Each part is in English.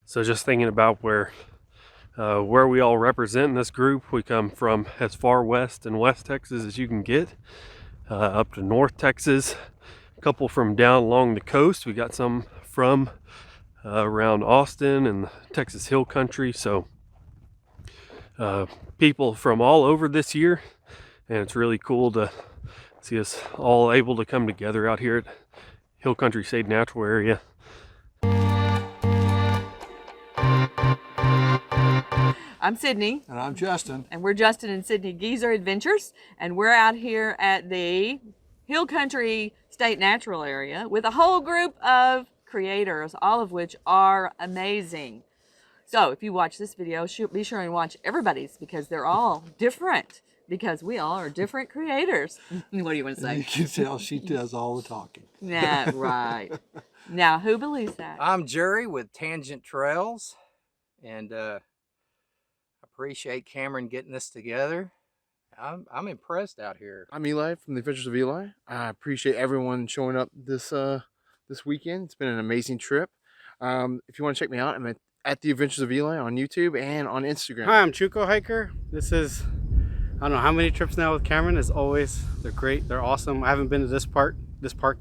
So just thinking about where we all represent in this group, we come from as far west in West Texas as you can get, up to North Texas, a couple from down along the coast. We got some from around Austin and the Texas Hill Country. So people from all over this year, and it's really cool to see us all able to come together out here at Hill Country State Natural Area. I'm Sydney. And I'm Justin. And we're Justin and Sydney Geezer Adventures. And we're out here at the Hill Country State Natural Area with a whole group of creators, all of which are amazing. So if you watch this video, be sure and watch everybody's, because they're all different, because we all are different creators. What do you want to say? You can tell she does all the talking. Yeah, right. Now, who believes that? I'm Jerry with Tangent Trails, and appreciate Cameron getting this together. I'm impressed out here. I'm Eli from the Adventures of Eli. I appreciate everyone showing up this weekend. It's been an amazing trip. If you want to check me out, I'm at the Adventures of Eli on YouTube and on Instagram. Hi, I'm Chuko Hiker. This is, I don't know how many trips now with Cameron. As always, they're great. They're awesome. I haven't been to this park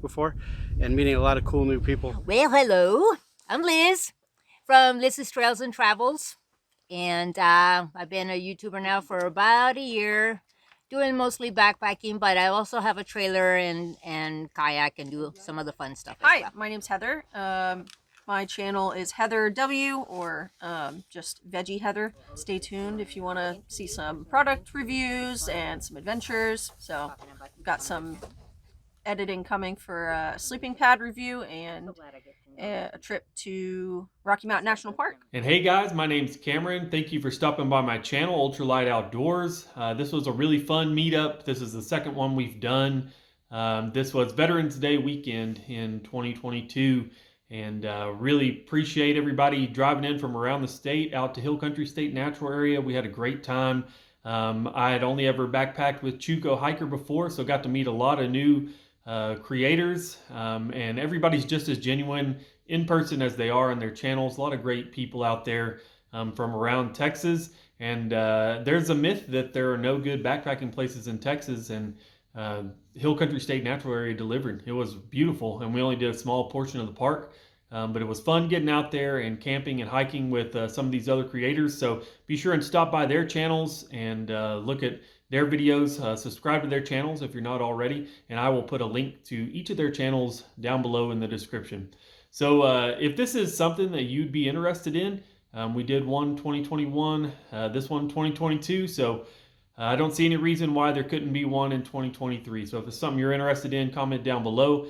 before, and meeting a lot of cool new people. Well, hello. I'm Liz from Liz's Trails and Travels. And I've been a YouTuber now for about a year, doing mostly backpacking, but I also have a trailer and kayak and do some of the fun stuff as Hi, well. my name's Heather. My channel is Heather W, or just Veggie Heather. Stay tuned if you want to see some product reviews and some adventures. So we've got some editing coming for a sleeping pad review and a trip to Rocky Mountain National Park. And hey guys, my name's Cameron. Thank you for stopping by my channel, Ultralight Outdoors. This was a really fun meetup. This is the second one we've done. This was Veterans Day weekend in 2022, and really appreciate everybody driving in from around the state out to Hill Country State Natural Area. We had a great time. I had only ever backpacked with Chuko Hiker before, so got to meet a lot of new creators, and everybody's just as genuine in person as they are on their channels. A lot of great people out there from around Texas, and there's a myth that there are no good backpacking places in Texas, and Hill Country State Natural Area delivered. It was beautiful, and we only did a small portion of the park, but it was fun getting out there and camping and hiking with some of these other creators. So be sure and stop by their channels and look at their videos, subscribe to their channels if you're not already, and I will put a link to each of their channels down below in the description. So if this is something that you'd be interested in, we did one 2021, this one 2022, so I don't see any reason why there couldn't be one in 2023. So if it's something you're interested in, comment down below.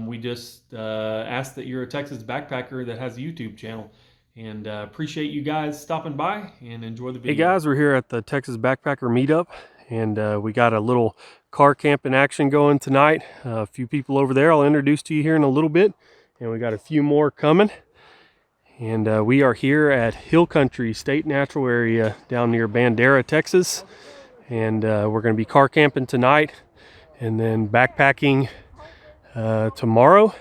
We just ask that you're a Texas backpacker that has a YouTube channel. And appreciate you guys stopping by, and enjoy the video. Hey guys, we're here at the Texas Backpacker Meetup, and we got a little car camping action going tonight. A few people over there I'll introduce to you here in a little bit, and we got a few more coming. And we are here at Hill Country State Natural Area down near Bandera, Texas. And we're going to be car camping tonight and then backpacking tomorrow.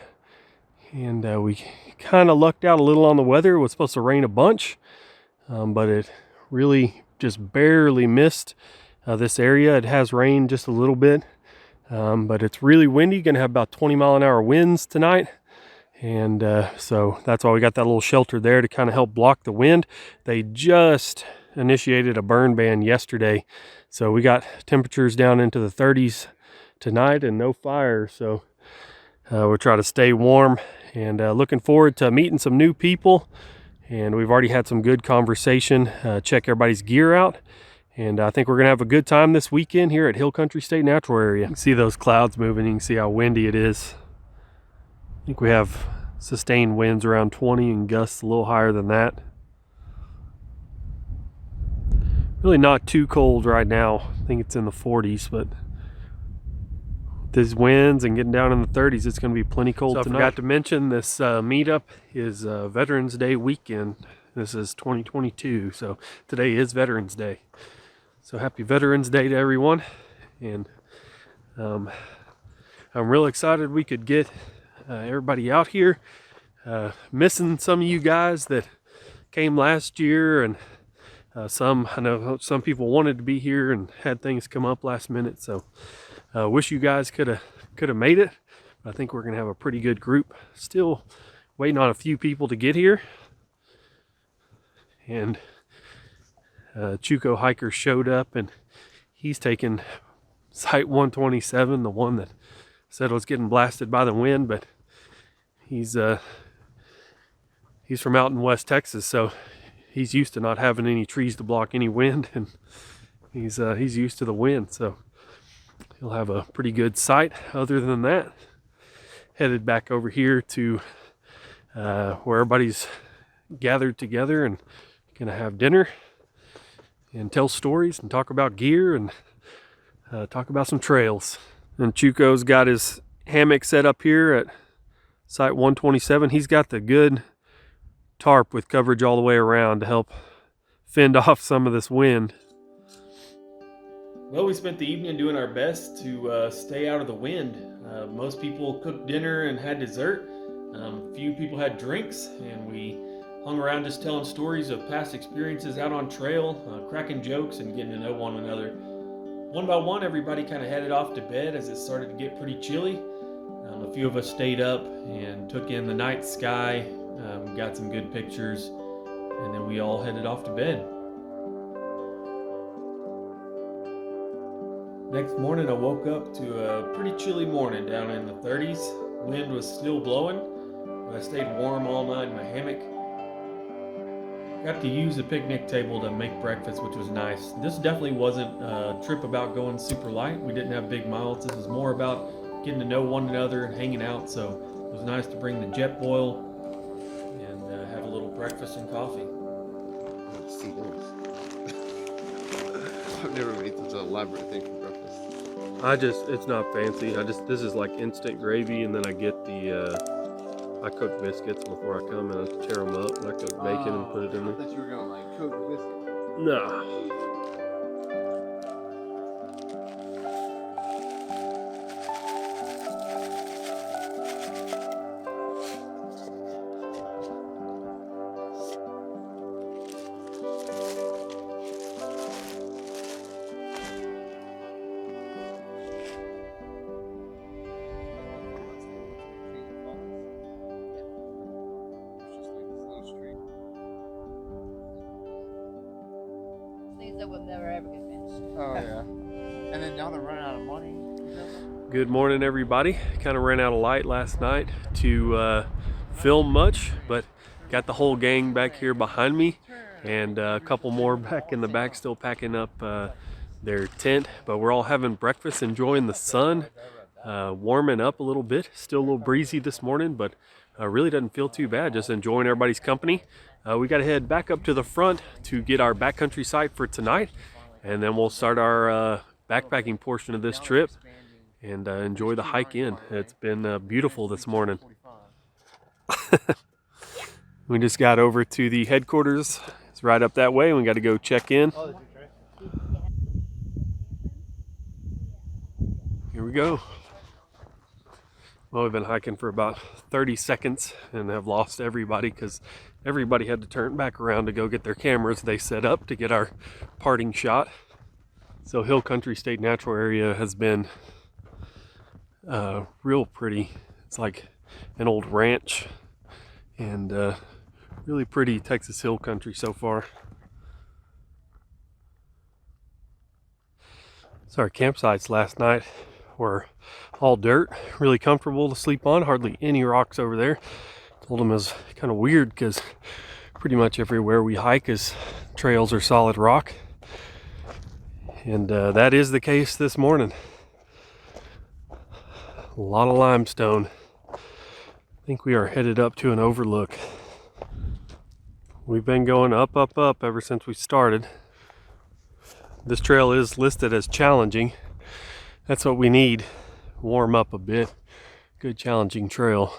And we kind of lucked out a little on the weather. It was supposed to rain a bunch, but it really just barely missed this area. It has rained just a little bit, but it's really windy. Going to have about 20-mile-an-hour winds tonight, and so that's why we got that little shelter there to kind of help block the wind. They just initiated a burn ban yesterday, so we got temperatures down into the 30s tonight and no fire. So we'll try to stay warm, and looking forward to meeting some new people. And we've already had some good conversation. Check everybody's gear out, and I think we're gonna have a good time this weekend here at Hill Country State Natural Area. You can see those clouds moving. You can see how windy it is. I think we have sustained winds around 20 and gusts a little higher than that. Really not too cold right now. I think it's in the 40s, but these winds and getting down in the 30s, it's going to be plenty cold tonight. I forgot to mention this meetup is Veterans Day weekend. This is 2022, so today is Veterans Day. So happy Veterans Day to everyone. And I'm real excited we could get everybody out here. Missing some of you guys that came last year, and I know some people wanted to be here and had things come up last minute. So wish you guys could have made it. I think we're gonna have a pretty good group. Still waiting on a few people to get here. And Chuco hiker showed up, and he's taking Site 127, the one that said was getting blasted by the wind, but he's from out in West Texas, so he's used to not having any trees to block any wind, and he's used to the wind, so he'll have a pretty good sight. Other than that, headed back over here to where everybody's gathered together and gonna have dinner and tell stories and talk about gear and talk about some trails. And Chuco's got his hammock set up here at Site 127. He's got the good tarp with coverage all the way around to help fend off some of this wind. Well, we spent the evening doing our best to stay out of the wind. Most people cooked dinner and had dessert. A few people had drinks, and we hung around just telling stories of past experiences out on trail, cracking jokes and getting to know one another. One by one, everybody kind of headed off to bed as it started to get pretty chilly. A few of us stayed up and took in the night sky, got some good pictures, and then we all headed off to bed. Next morning, I woke up to a pretty chilly morning down in the 30s. Wind was still blowing, but I stayed warm all night in my hammock. Got to use the picnic table to make breakfast, which was nice. This definitely wasn't a trip about going super light. We didn't have big miles. This was more about getting to know one another and hanging out. So it was nice to bring the jet boil and have a little breakfast and coffee. I've never made such an elaborate thing for breakfast. It's not fancy. This is like instant gravy, and then I get I cook biscuits before I come, and I tear them up, and I cook bacon and put it in I there. thought you were gonna like cook biscuits. No. Things that will never ever get finished. Oh yeah. And then now they're running out of money. Good morning, everybody. Kind of ran out of light last night to film much, but got the whole gang back here behind me, and a couple more back in the back still packing up their tent. But we're all having breakfast, enjoying the sun, warming up a little bit. Still a little breezy this morning, but really doesn't feel too bad. Just enjoying everybody's company. We got to head back up to the front to get our backcountry site for tonight, and then we'll start our backpacking portion of this trip and enjoy the hike in. It's been beautiful this morning. We just got over to the headquarters. It's right up that way, and we got to go check in. Here we go. Well, we've been hiking for about 30 seconds and have lost everybody because everybody had to turn back around to go get their cameras they set up to get our parting shot. So Hill Country State Natural Area has been real pretty. It's like an old ranch, and really pretty Texas hill country so far. So our campsites last night were all dirt, really comfortable to sleep on, hardly any rocks over there. Told them it was kind of weird because pretty much everywhere we hike is trails or solid rock, and that is the case this morning. A lot of limestone. I think we are headed up to an overlook. We've been going up, up, up ever since we started. This trail is listed as challenging. That's what we need. Warm up a bit. Good challenging trail.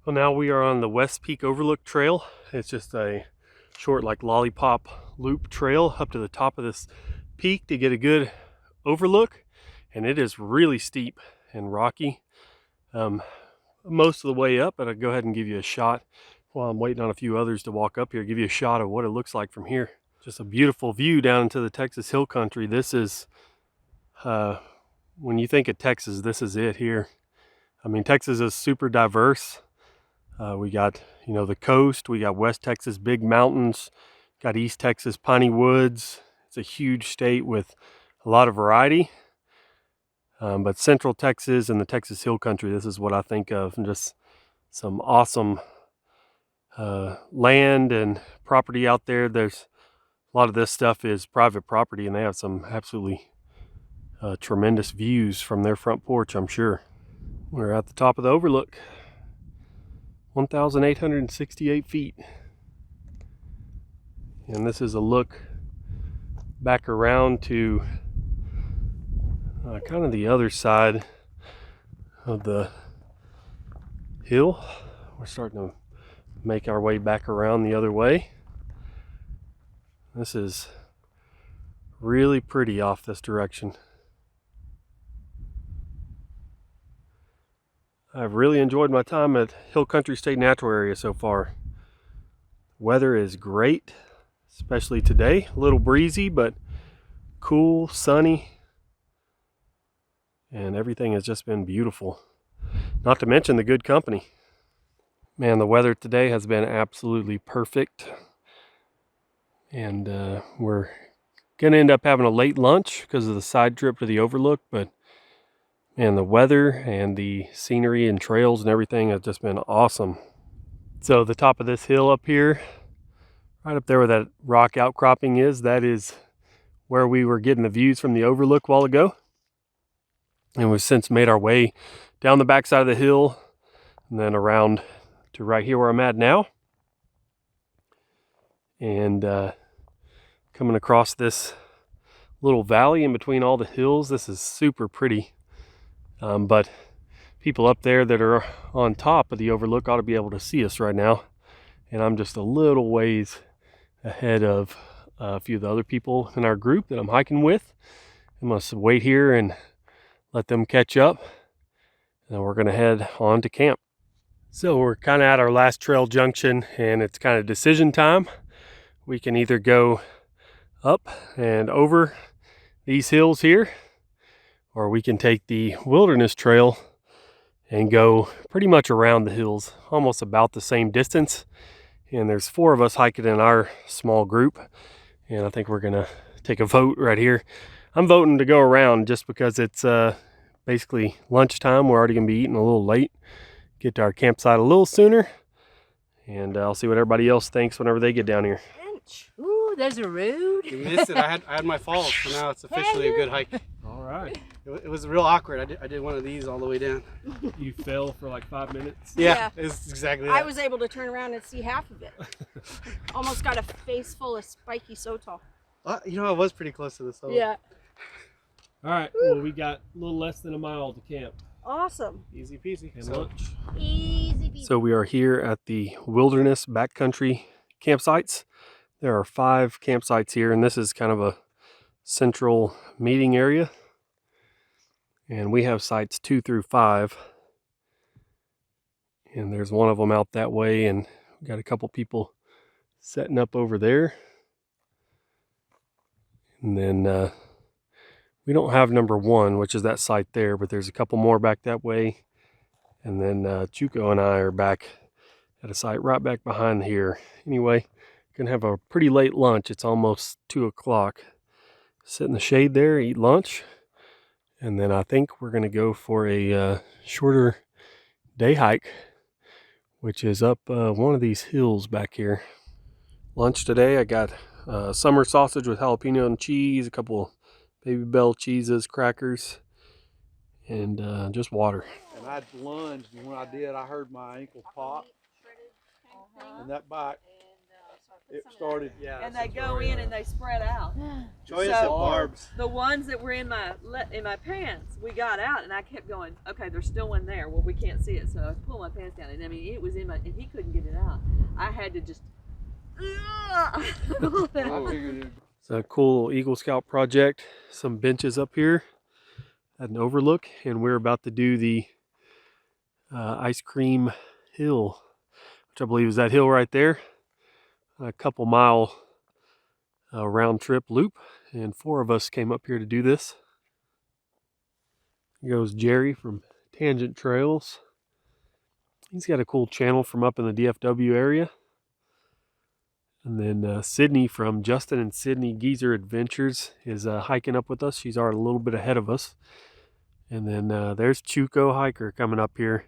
Well, now we are on the West Peak Overlook Trail. It's just a short, like lollipop loop trail up to the top of this peak to get a good overlook, and it is really steep and rocky. most of the way up, but I'll go ahead and give you a shot while I'm waiting on a few others to walk up here, give you a shot of what it looks like from here. Just a beautiful view down into the Texas Hill Country. This is, when you think of Texas, this is it here. I mean, Texas is super diverse. We got, you know, the coast, we got West Texas, big mountains, got East Texas, piney woods. It's a huge state with a lot of variety. But Central Texas and the Texas Hill Country, this is what I think of, and just some awesome land and property out there. There's a lot of this stuff is private property, and they have some absolutely tremendous views from their front porch, I'm sure. We're at the top of the overlook, 1,868 feet. And this is a look back around to kind of the other side of the hill. We're starting to make our way back around the other way. This is really pretty off this direction. I've really enjoyed my time at Hill Country State Natural Area so far. Weather is great, especially today. A little breezy, but cool, sunny, and everything has just been beautiful. Not to mention the good company. Man, the weather today has been absolutely perfect. And we're going to end up having a late lunch because of the side trip to the overlook. But man, the weather and the scenery and trails and everything has just been awesome. So the top of this hill up here, right up there where that rock outcropping is, that is where we were getting the views from the overlook a while ago. And we've since made our way down the backside of the hill and then around to right here where I'm at now. And coming across this little valley in between all the hills. This is super pretty. But people up there that are on top of the overlook ought to be able to see us right now. And I'm just a little ways ahead of a few of the other people in our group that I'm hiking with. I'm going to wait here and let them catch up. And then we're going to head on to camp. So we're kind of at our last trail junction, and it's kind of decision time. We can either go up and over these hills here, or we can take the wilderness trail and go pretty much around the hills, almost about the same distance. And there's 4 of us hiking in our small group, and I think we're gonna take a vote right here. I'm voting to go around just because it's basically lunchtime. We're already gonna be eating a little late, get to our campsite a little sooner, and I'll see what everybody else thinks whenever they get down here. Ooh, there's a road. You missed it. I had my falls, so now it's officially a good hike. All right. It was real awkward. I did one of these all the way down. You fell for like 5 minutes? Yeah. It's exactly that. I was able to turn around and see half of it. Almost got a face full of spiky sotol. You know, I was pretty close to the soul. Yeah. All right. Well, we got a little less than a mile to camp. Awesome. Easy peasy. And lunch. Easy peasy. So we are here at the Wilderness Backcountry campsites. There are 5 campsites here, and this is kind of a central meeting area. And we have sites 2 through 5. And there's one of them out that way, and we got a couple people setting up over there. And then we don't have number 1, which is that site there, but there's a couple more back that way. And then Chuko and I are back at a site right back behind here. Anyway, gonna have a pretty late lunch. It's almost 2 o'clock. Sit in the shade there, eat lunch, and then I think we're gonna go for a shorter day hike, which is up one of these hills back here. Lunch today, I got summer sausage with jalapeno and cheese, a couple Baby Bell cheeses, crackers, and just water. And I lunged, and when I did, I heard my ankle pop. And that bike, it started. Yeah. And they go in and they spread out. Joyous So- at barbs. The ones that were in my pants, we got out, and I kept going, okay, there's still one there. Well, we can't see it, so I pulled my pants down, and I mean, it was in my, and he couldn't get it out. I had to just. I figured it. It's a cool Eagle Scout project. Some benches up here at an overlook, and we're about to do the Ice Cream Hill, which I believe is that hill right there. A couple mile round trip loop, and 4 of us came up here to do this. Here goes Jerry from Tangent Trails. He's got a cool channel from up in the DFW area. And then Sydney from Justin and Sydney Geezer Adventures is hiking up with us. She's already a little bit ahead of us. And then there's Chuco Hiker coming up here.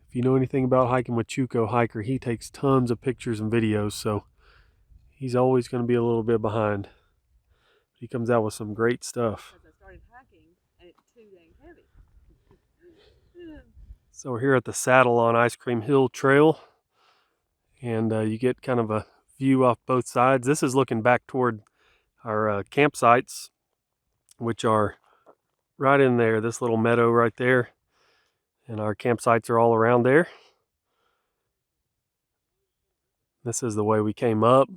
If you know anything about hiking with Chuco Hiker, he takes tons of pictures and videos, so he's always going to be a little bit behind. He comes out with some great stuff. Because I started hiking and it's too dang heavy. So we're here at the Saddle on Ice Cream Hill Trail, and you get kind of a view off both sides. This is looking back toward our campsites, which are right in there, this little meadow right there, and our campsites are all around there. This is the way we came up.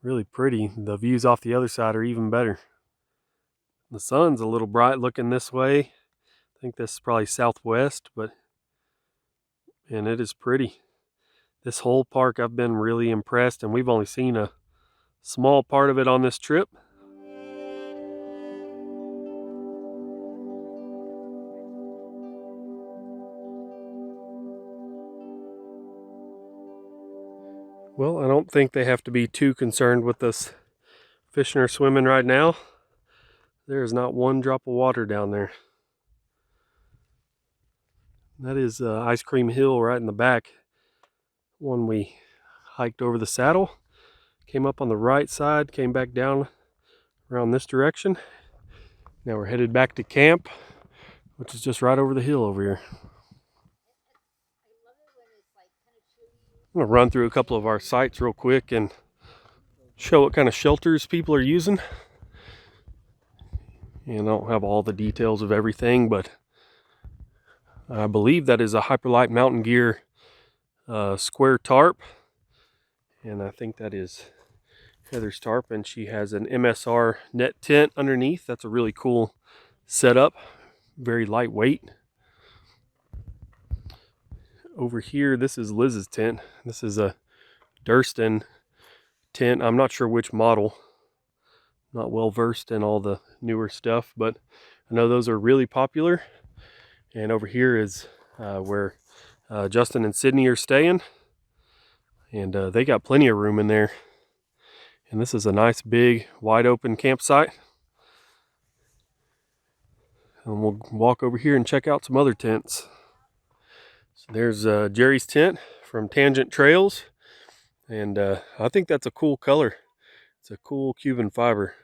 Really pretty. The views off the other side are even better. The sun's a little bright looking this way. I think this is probably southwest, and it is pretty. This whole park, I've been really impressed, and we've only seen a small part of it on this trip. Well, I don't think they have to be too concerned with us fishing or swimming right now. There is not one drop of water down there. That is Ice Cream Hill right in the back. One we hiked over the saddle, came up on the right side, came back down around this direction. Now we're headed back to camp, which is just right over the hill over here. I'm going to run through a couple of our sites real quick and show what kind of shelters people are using. And I don't have all the details of everything, but I believe that is a Hyperlight Mountain Gear square tarp. And I think that is Heather's tarp, and she has an MSR net tent underneath. That's a really cool setup, very lightweight. Over here, this is Liz's tent. This is a Durston tent. I'm not sure which model. Not well versed in all the newer stuff, but I know those are really popular. And over here is where Justin and Sydney are staying. And they got plenty of room in there. And this is a nice big wide open campsite. And we'll walk over here and check out some other tents. So there's Jerry's tent from Tangent Trails, and I think that's a cool color. It's a cool Cuban fiber.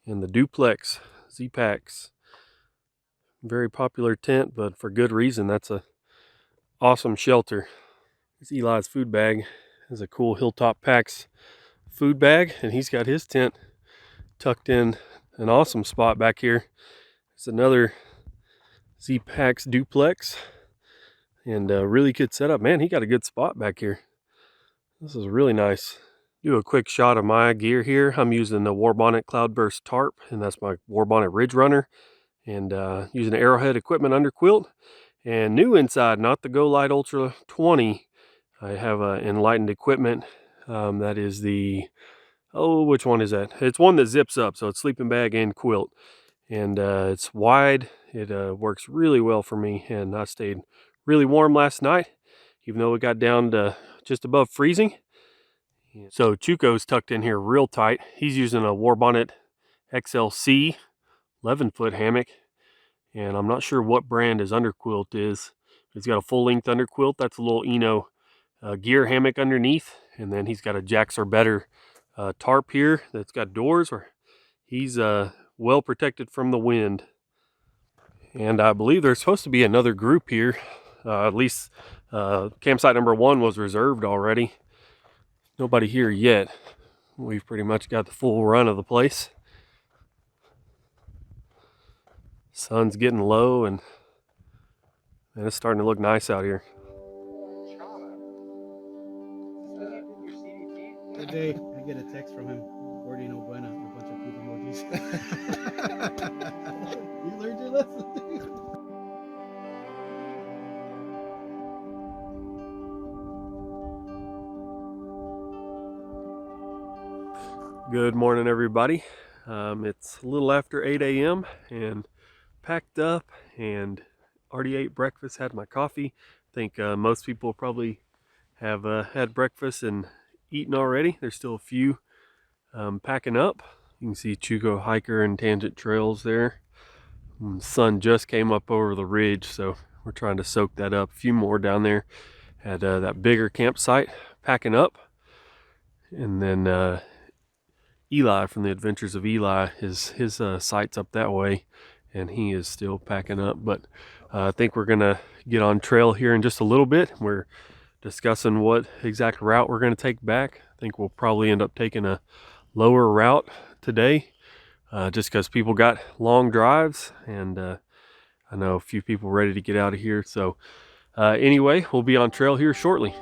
And the Duplex Z-Packs, very popular tent, but for good reason. That's a awesome shelter. Here's Eli's food bag. It's a cool Hilltop Packs food bag, and he's got his tent tucked in an awesome spot back here. It's another Z-Packs Duplex, and a really good setup. Man, he got a good spot back here. This is really nice. Do a quick shot of my gear here. I'm using the Warbonnet Cloudburst tarp, and that's my Warbonnet Ridge Runner, and using an Arrowhead Equipment underquilt. And new inside, not the Go Light Ultra 20. I have Enlightened Equipment. That is the, which one is that? It's one that zips up, so it's sleeping bag and quilt. And it's wide. It works really well for me, and I stayed really warm last night, even though it got down to just above freezing. So Chuco's tucked in here real tight. He's using a Warbonnet XLC 11-foot hammock, and I'm not sure what brand his underquilt is. He's got a full-length underquilt. That's a little Eno gear hammock underneath, and then he's got a Jacks or Better tarp here that's got doors where he's well protected from the wind. And I believe there's supposed to be another group here. At least campsite number 1 was reserved already. Nobody here yet. We've pretty much got the full run of the place. Sun's getting low, and it's starting to look nice out here. Today, I get a text from him, Gordy No Buena, a bunch of poop emojis. You learned Good morning, everybody. It's a little after 8 a.m. and packed up and already ate breakfast, had my coffee. I think most people probably have had breakfast and eaten already. There's still a few packing up. You can see Chuco Hiker and Tangent Trails there. And the sun just came up over the ridge, so we're trying to soak that up. A few more down there at that bigger campsite packing up. And then Eli from the Adventures of Eli, his site's up that way, and he is still packing up. But I think we're gonna get on trail here in just a little bit. We're discussing what exact route we're gonna take back. I think we'll probably end up taking a lower route today, just because people got long drives, and I know a few people ready to get out of here. So anyway, we'll be on trail here shortly.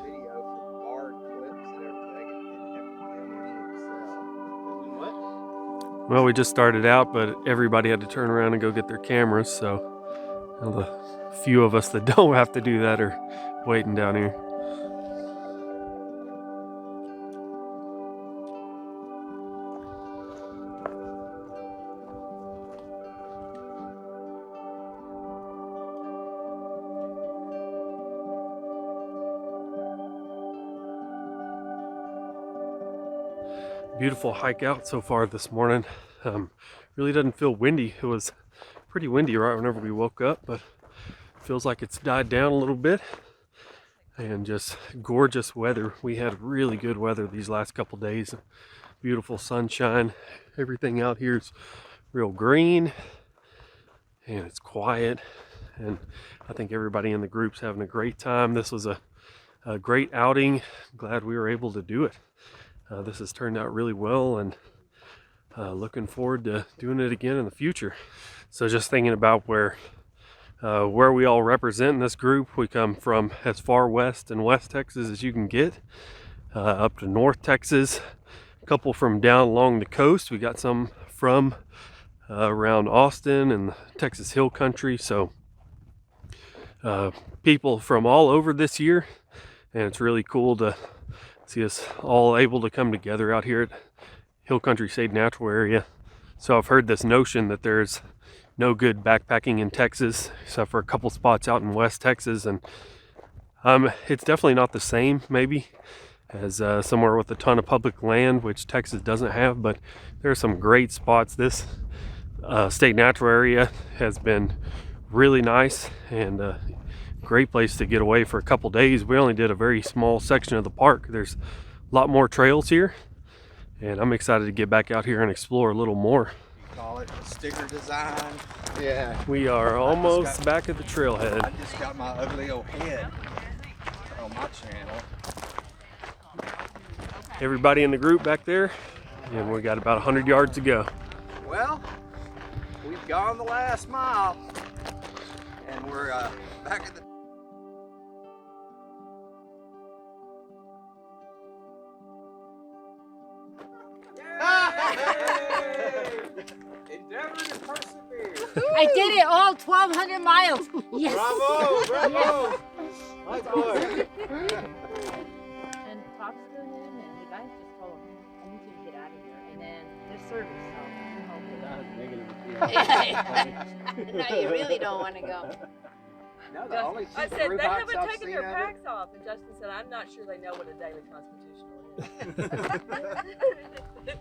Well, we just started out, but everybody had to turn around and go get their cameras, so the few of us that don't have to do that are waiting down here. Beautiful hike out so far this morning. Really doesn't feel windy. It was pretty windy right whenever we woke up, but feels like it's died down a little bit. And just gorgeous weather. We had really good weather these last couple days. Beautiful sunshine. Everything out here is real green, and it's quiet. And I think everybody in the group's having a great time. This was a great outing. Glad we were able to do it. This has turned out really well, and looking forward to doing it again in the future. So just thinking about where we all represent in this group. We come from as far west in West Texas as you can get, up to North Texas, a couple from down along the coast. We got some from around Austin and the Texas Hill Country. So people from all over this year, and it's really cool to see us all able to come together out here at Hill Country State Natural Area. So I've heard this notion that there's no good backpacking in Texas except for a couple spots out in West Texas, and it's definitely not the same maybe as somewhere with a ton of public land, which Texas doesn't have, but there are some great spots. This state natural area has been really nice and great place to get away for a couple days. We only did a very small section of the park. There's a lot more trails here, and I'm excited to get back out here and explore a little more. Call it a sticker design. Yeah. We are almost back at the trailhead. I just got my ugly old head on my channel. Everybody in the group back there, and we got about 100 yards to go. Well, we've gone the last mile, and we're back at the endeavor to persevere. I did it all 1,200 miles. Yes. Bravo, bravo. Nice boy. And talks to him, and the guy just told him, I need you to get out of here. And then there's service, so no, you really don't want to go. No, the only I super said, they hikes haven't I've taken seen their of it. packs off. And Justin said, I'm not sure they know what a daily constitutional is.